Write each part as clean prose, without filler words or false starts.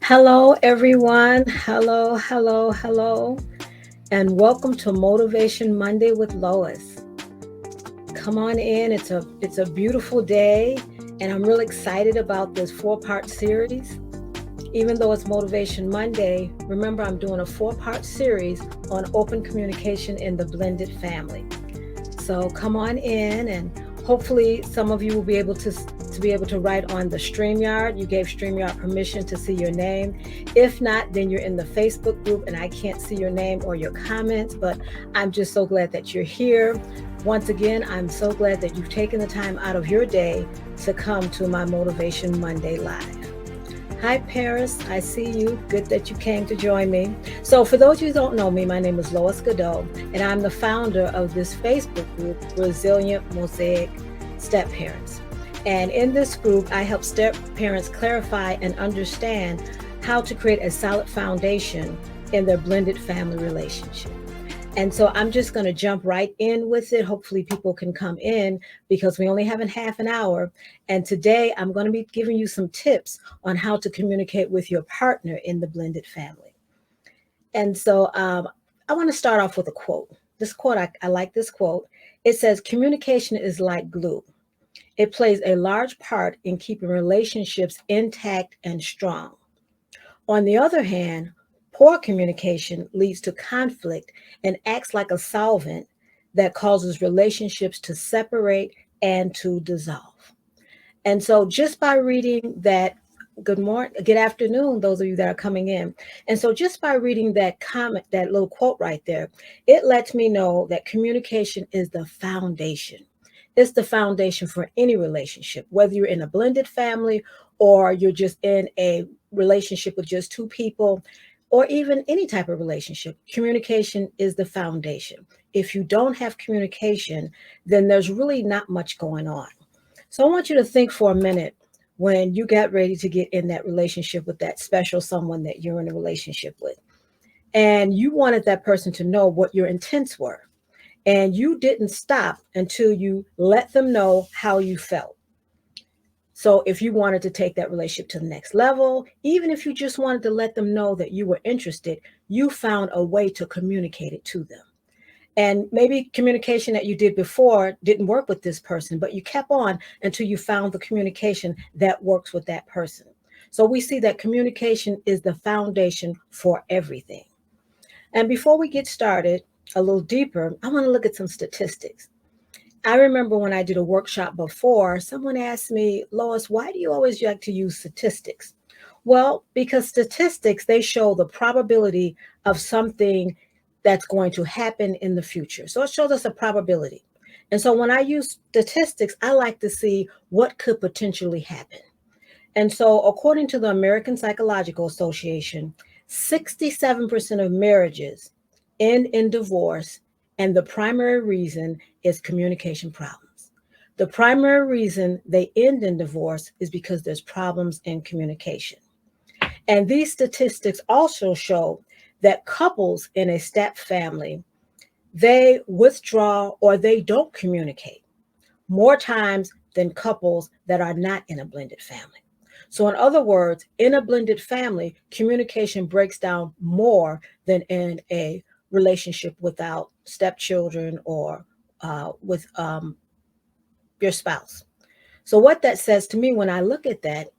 Hello, everyone. Hello, hello, hello, and welcome to Motivation Monday with Lois. Come on in. It's a beautiful day, and I'm really excited about this four-part series. Even though it's Motivation Monday, remember I'm doing a four-part series on open communication in the blended family. So come on in, and hopefully some of you will be able to write on the StreamYard. You gave StreamYard permission to see your name. If not, then you're in the Facebook group and I can't see your name or your comments, but I'm just so glad that you're here. Once again, I'm so glad that you've taken the time out of your day to come to my Motivation Monday Live. Hi, Paris. I see you. Good that you came to join me. So, for those of you who don't know me, my name is Lois Godot, and I'm the founder of this Facebook group, Resilient Mosaic Step Parents. And in this group, I help step parents clarify and understand how to create a solid foundation in their blended family relationship. And so I'm just going to jump right in with it. Hopefully, people can come in because we only have a half an hour. And today I'm going to be giving you some tips on how to communicate with your partner in the blended family. And so I want to start off with a quote. This quote, I like this quote. It says, "Communication is like glue. It plays a large part in keeping relationships intact and strong. On the other hand, poor communication leads to conflict and acts like a solvent that causes relationships to separate and to dissolve." And so just by reading that, good morning, good afternoon, those of you that are coming in. And so just by reading that comment, that little quote right there, it lets me know that communication is the foundation. It's the foundation for any relationship, whether you're in a blended family or you're just in a relationship with just two people, or even any type of relationship. Communication is the foundation. If you don't have communication, then there's really not much going on. So I want you to think for a minute when you got ready to get in that relationship with that special someone that you're in a relationship with, and you wanted that person to know what your intents were. And you didn't stop until you let them know how you felt. So if you wanted to take that relationship to the next level, even if you just wanted to let them know that you were interested, you found a way to communicate it to them. And maybe communication that you did before didn't work with this person, but you kept on until you found the communication that works with that person. So we see that communication is the foundation for everything. And before we get started a little deeper, I want to look at some statistics. I remember when I did a workshop before, someone asked me, "Lois, why do you always like to use statistics?" Well, because statistics, they show the probability of something that's going to happen in the future. So it shows us a probability. And so when I use statistics, I like to see what could potentially happen. And so, according to the American Psychological Association, 67% of marriages end in divorce, and the primary reason is communication problems. The primary reason they end in divorce is because there's problems in communication. And these statistics also show that couples in a step family, they withdraw or they don't communicate more times than couples that are not in a blended family. So, in other words, in a blended family, communication breaks down more than in a relationship without stepchildren or with your spouse. So, what that says to me when I look at that,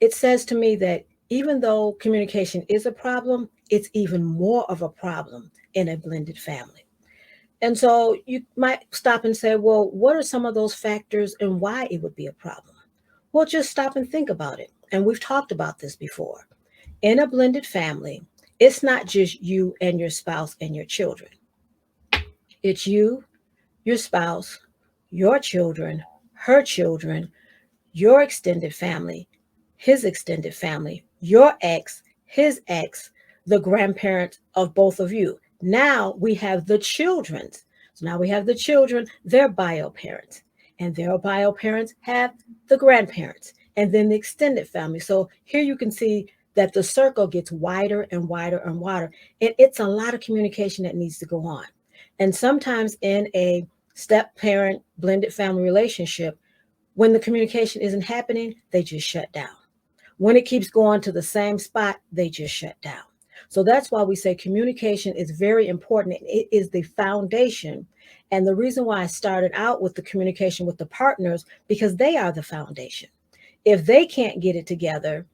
it says to me that even though communication is a problem, it's even more of a problem in a blended family. And so you might stop and say, well, what are some of those factors and why it would be a problem? Well, just stop and think about it. And we've talked about this before. In a blended family, it's not just you and your spouse and your children. It's you, your spouse, your children, her children, your extended family, his extended family, your ex, his ex, the grandparents of both of you. Now we have the children's. So now we have the children, their bio parents, and their bio parents have the grandparents, and then the extended family. So here you can see that the circle gets wider and wider and wider. And it's a lot of communication that needs to go on. And sometimes in a step parent blended family relationship, when the communication isn't happening, they just shut down. When it keeps going to the same spot, they just shut down. So that's why we say communication is very important. It is the foundation. And the reason why I started out with the communication with the partners, because they are the foundation. If they can't get it together,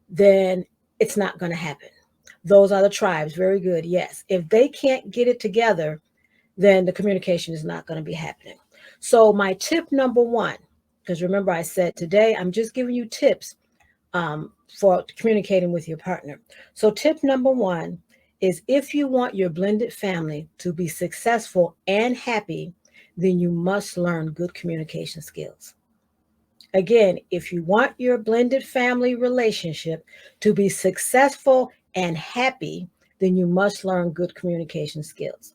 then it's not going to happen. Those are the tribes. Very good. Yes. If they can't get it together, then the communication is not going to be happening. So, my tip number one, because remember, I said today I'm just giving you tips for communicating with your partner. So, tip number one is if you want your blended family to be successful and happy, then you must learn good communication skills. Again, if you want your blended family relationship to be successful and happy, then you must learn good communication skills.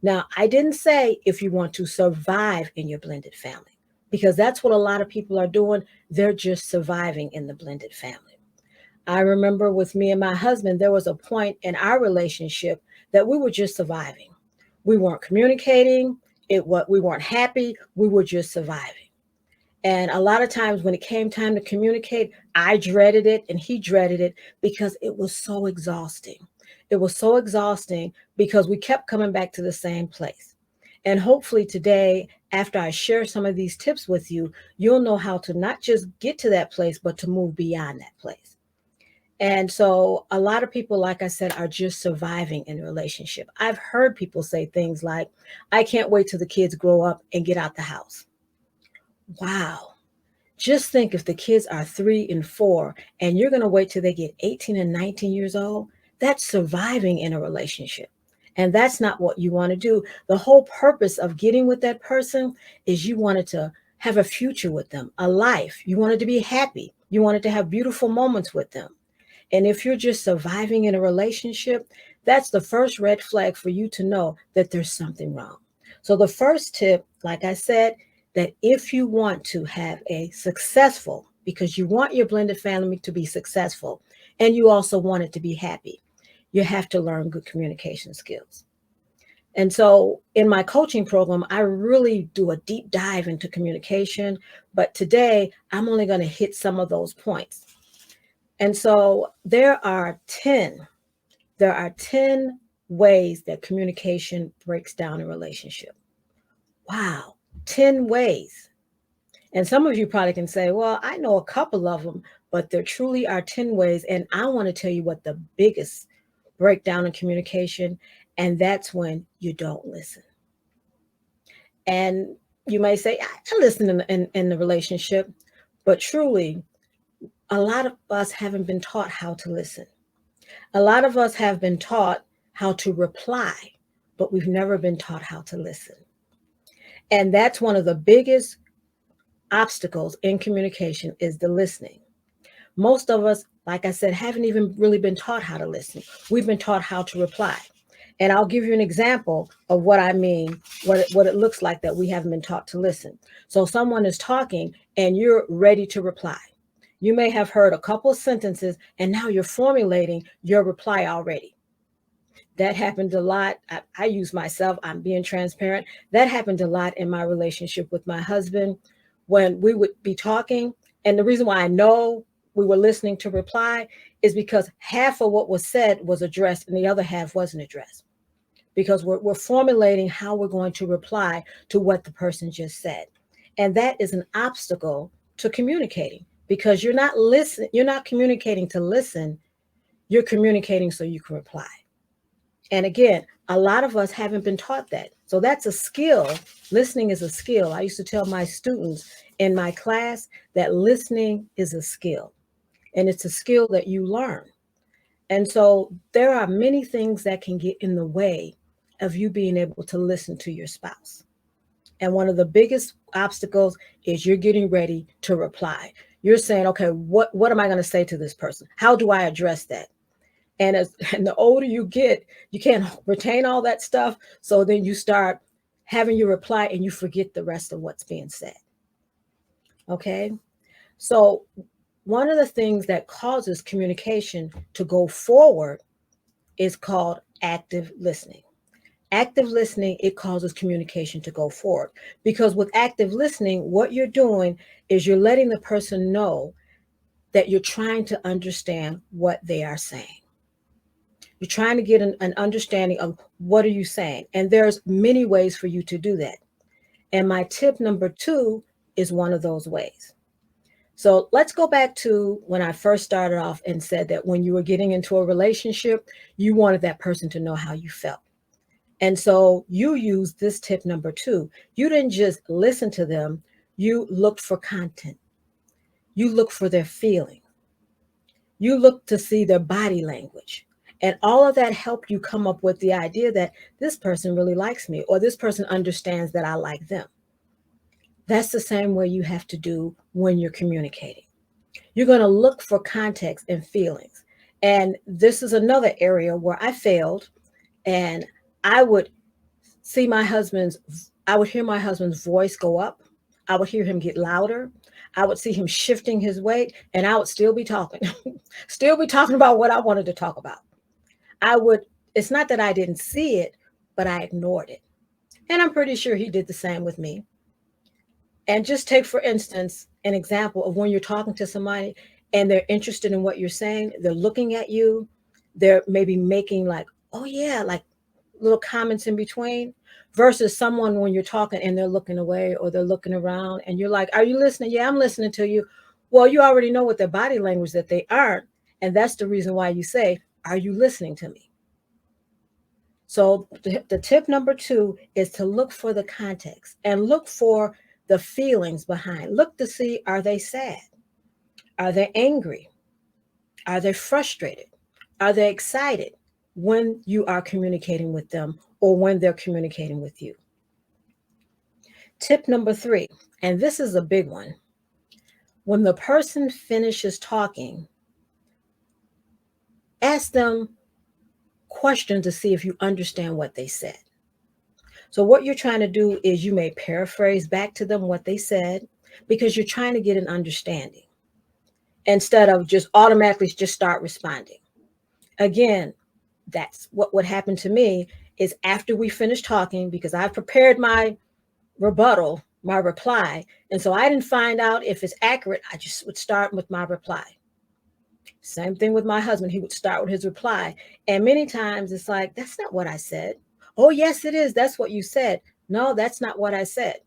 Now, I didn't say if you want to survive in your blended family, because that's what a lot of people are doing. They're just surviving in the blended family. I remember with me and my husband, there was a point in our relationship that we were just surviving. We weren't communicating. We weren't happy. We were just surviving. And a lot of times when it came time to communicate, I dreaded it and he dreaded it because it was so exhausting. It was so exhausting because we kept coming back to the same place. And hopefully today, after I share some of these tips with you, you'll know how to not just get to that place, but to move beyond that place. And so a lot of people, like I said, are just surviving in a relationship. I've heard people say things like, I can't wait till the kids grow up and get out the house. Wow. Just think if the kids are 3 and 4 and you're going to wait till they get 18 and 19 years old, that's surviving in a relationship. And that's not what you want to do. The whole purpose of getting with that person is you wanted to have a future with them, a life. You wanted to be happy. You wanted to have beautiful moments with them. And if you're just surviving in a relationship, that's the first red flag for you to know that there's something wrong. So the first tip, like I said, that if you want to have a successful, because you want your blended family to be successful, and you also want it to be happy, you have to learn good communication skills. And so in my coaching program, I really do a deep dive into communication, but today I'm only going to hit some of those points. And so there are 10 ways that communication breaks down a relationship. Wow, 10 ways. And some of you probably can say, well, I know a couple of them, but there truly are 10 ways. And I want to tell you what the biggest breakdown in communication, and that's when you don't listen. And you may say, I listen in the relationship, but truly, a lot of us haven't been taught how to listen. A lot of us have been taught how to reply, but we've never been taught how to listen. And that's one of the biggest obstacles in communication is the listening. Most of us, like I said, haven't even really been taught how to listen. We've been taught how to reply. And I'll give you an example of what I mean, what it looks like that we haven't been taught to listen. So someone is talking and you're ready to reply. You may have heard a couple of sentences and now you're formulating your reply already. That happened a lot. I use myself, I'm being transparent. That happened a lot in my relationship with my husband when we would be talking. And the reason why I know we were listening to reply is because half of what was said was addressed and the other half wasn't addressed. Because we're formulating how we're going to reply to what the person just said. And that is an obstacle to communicating because you're not communicating to listen, you're communicating so you can reply. And again, a lot of us haven't been taught that. So that's a skill. Listening is a skill. I used to tell my students in my class that listening is a skill, and it's a skill that you learn. And so there are many things that can get in the way of you being able to listen to your spouse. And one of the biggest obstacles is you're getting ready to reply. You're saying, okay, what am I going to say to this person? How do I address that? And and the older you get, you can't retain all that stuff. So then you start having your reply and you forget the rest of what's being said. Okay. So one of the things that causes communication to go forward is called active listening. Active listening, it causes communication to go forward because with active listening, what you're doing is you're letting the person know that you're trying to understand what they are saying. You're trying to get an understanding of what are you saying. And there's many ways for you to do that. And my tip number 2 is one of those ways. So let's go back to when I first started off and said that when you were getting into a relationship, you wanted that person to know how you felt. And so you used this tip number 2. You didn't just listen to them, you looked for content. You looked for their feeling. You looked to see their body language. And all of that helped you come up with the idea that this person really likes me, or this person understands that I like them. That's the same way you have to do when you're communicating. You're going to look for context and feelings. And this is another area where I failed, and I would I would hear my husband's voice go up. I would hear him get louder. I would see him shifting his weight, and I would still be talking, still be talking about what I wanted to talk about. I would, it's not that I didn't see it, but I ignored it. And I'm pretty sure he did the same with me. And just take, for instance, an example of when you're talking to somebody and they're interested in what you're saying, they're looking at you, they're maybe making like, oh yeah, like little comments in between, versus someone when you're talking and they're looking away or they're looking around and you're like, are you listening? Yeah, I'm listening to you. Well, you already know what their body language that they aren't. And that's the reason why you say, are you listening to me? So the tip number 2 is to look for the context and look for the feelings behind. Look to see, are they sad? Are they angry? Are they frustrated? Are they excited when you are communicating with them or when they're communicating with you? Tip number 3, and this is a big one. When the person finishes talking, ask them questions to see if you understand what they said. So what you're trying to do is you may paraphrase back to them what they said because you're trying to get an understanding instead of just automatically just start responding. Again, that's what happened to me is after we finished talking, because I prepared my rebuttal, my reply. And so I didn't find out if it's accurate. I just would start with my reply. Same thing with my husband. He would start with his reply. And many times it's like, that's not what I said. Oh, yes, it is. That's what you said. No, that's not what I said.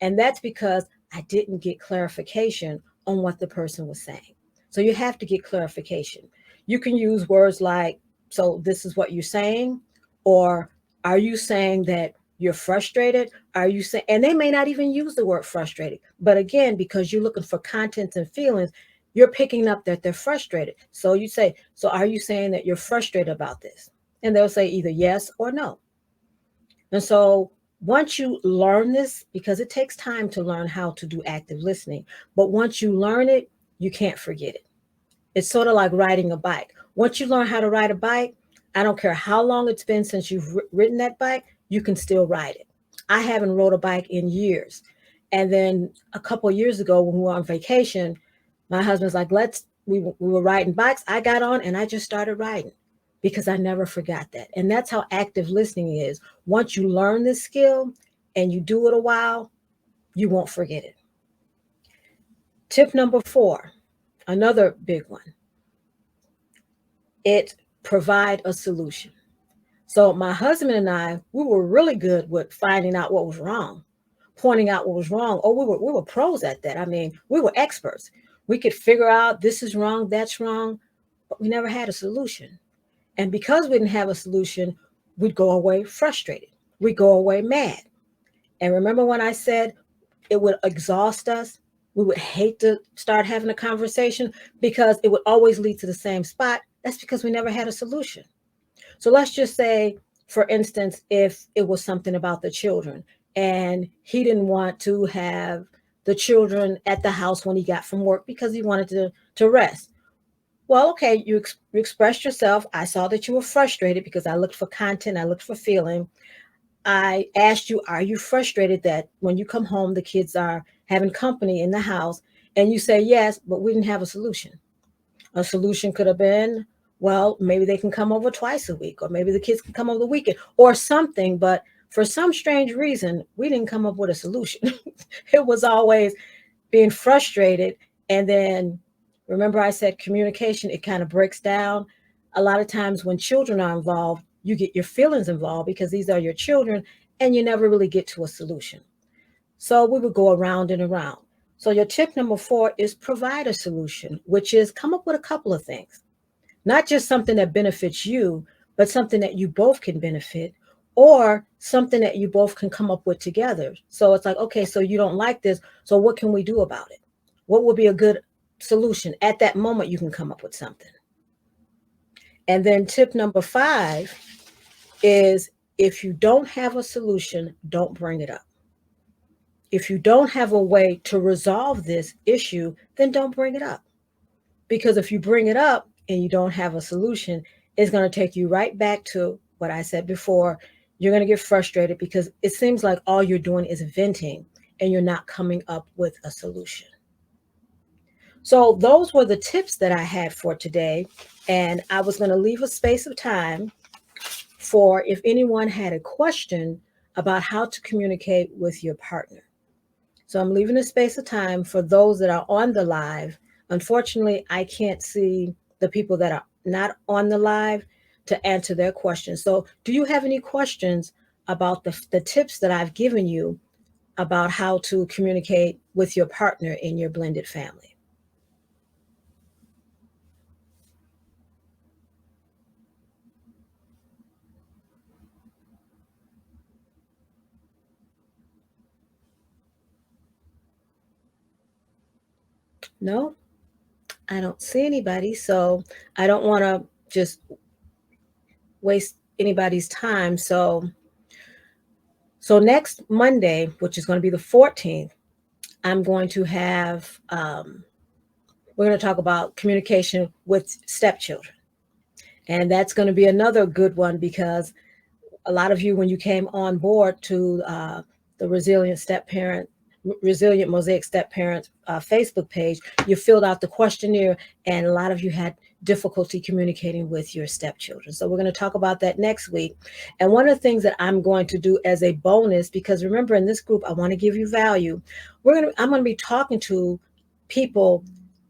And that's because I didn't get clarification on what the person was saying. So you have to get clarification. You can use words like, so this is what you're saying, or are you saying that you're frustrated? Are you saying, and they may not even use the word frustrated, but again, because you're looking for contents and feelings, you're picking up that they're frustrated. So you say, so are you saying that you're frustrated about this? And they'll say either yes or no. And so once you learn this, because it takes time to learn how to do active listening, but once you learn it, you can't forget it. It's sort of like riding a bike. Once you learn how to ride a bike, I don't care how long it's been since you've ridden that bike, you can still ride it. I haven't rode a bike in years. And then a couple of years ago when we were on vacation, my husband's like, we were riding bikes. I got on and I just started riding because I never forgot that. And that's how active listening is. Once you learn this skill and you do it a while, you won't forget it. Tip number 4, another big one. It provide a solution. So my husband and I, we were really good with finding out what was wrong, pointing out what was wrong. Oh, we were pros at that. I mean, we were experts. We could figure out this is wrong, that's wrong, but we never had a solution. And because we didn't have a solution, we'd go away frustrated. We'd go away mad. And remember when I said it would exhaust us? We would hate to start having a conversation because it would always lead to the same spot. That's because we never had a solution. So let's just say, for instance, if it was something about the children and he didn't want to have the children at the house when he got from work because he wanted to rest. Well, okay, you expressed yourself. I saw that you were frustrated because I looked for content. I looked for feeling. I asked you, are you frustrated that when you come home, the kids are having company in the house? And you say yes, but we didn't have a solution. A solution could have been, well, maybe they can come over twice a week, or maybe the kids can come over the weekend or something. But for some strange reason, we didn't come up with a solution. It was always being frustrated and then Remember, I said communication, it kind of breaks down. A lot of times when children are involved, you get your feelings involved because these are your children and you never really get to a solution. So we would go around and around. So your tip number 4 is provide a solution, which is come up with a couple of things, not just something that benefits you, but something that you both can benefit or something that you both can come up with together. So it's like, okay, so you don't like this. So what can we do about it? What would be a good solution? At that moment, you can come up with something. And then tip number 5 is if you don't have a solution, don't bring it up. If you don't have a way to resolve this issue, then don't bring it up. Because if you bring it up and you don't have a solution, it's going to take you right back to what I said before. You're going to get frustrated because it seems like all you're doing is venting and you're not coming up with a solution. So those were the tips that I had for today. And I was going to leave a space of time for if anyone had a question about how to communicate with your partner. So I'm leaving a space of time for those that are on the live. Unfortunately, I can't see the people that are not on the live to answer their questions. So do you have any questions about the tips that I've given you about how to communicate with your partner in your blended family? No, I don't see anybody. So I don't want to just waste anybody's time. So next Monday, which is going to be the 14th, I'm going to have we're going to talk about communication with stepchildren. And that's going to be another good one because a lot of you, when you came on board to the Resilient Mosaic Step Parents Facebook page, you filled out the questionnaire, and a lot of you had difficulty communicating with your stepchildren. So we're going to talk about that next week. And one of the things that I'm going to do as a bonus, because remember in this group, I want to give you value. I'm going to be talking to people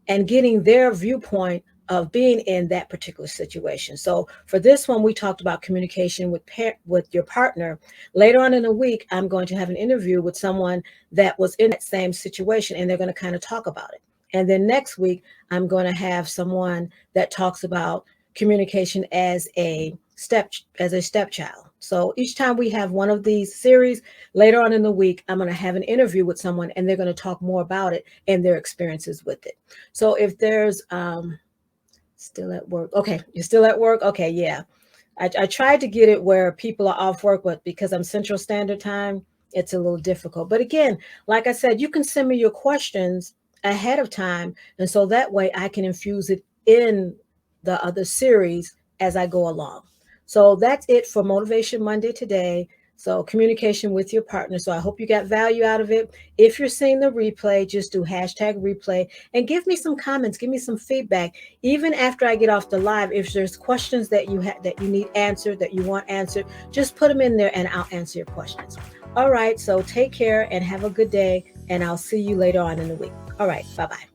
and getting their viewpoint of being in that particular situation. So for this one, we talked about communication with your partner. Later on in the week, I'm going to have an interview with someone that was in that same situation, and they're going to kind of talk about it. And then next week, I'm going to have someone that talks about communication as a stepchild. So each time we have one of these series, later on in the week, I'm going to have an interview with someone, and they're going to talk more about it and their experiences with it. So if there's still at work. Okay, you're still at work? Okay, yeah. I tried to get it where people are off work, but because I'm Central Standard Time, it's a little difficult. But again, like I said, you can send me your questions ahead of time. And so that way I can infuse it in the other series as I go along. So that's it for Motivation Monday today. So communication with your partner. So I hope you got value out of it. If you're seeing the replay, just do #replay and give me some comments, give me some feedback. Even after I get off the live, if there's questions that you need answered, that you want answered, just put them in there and I'll answer your questions. All right, so take care and have a good day, and I'll see you later on in the week. All right, bye-bye.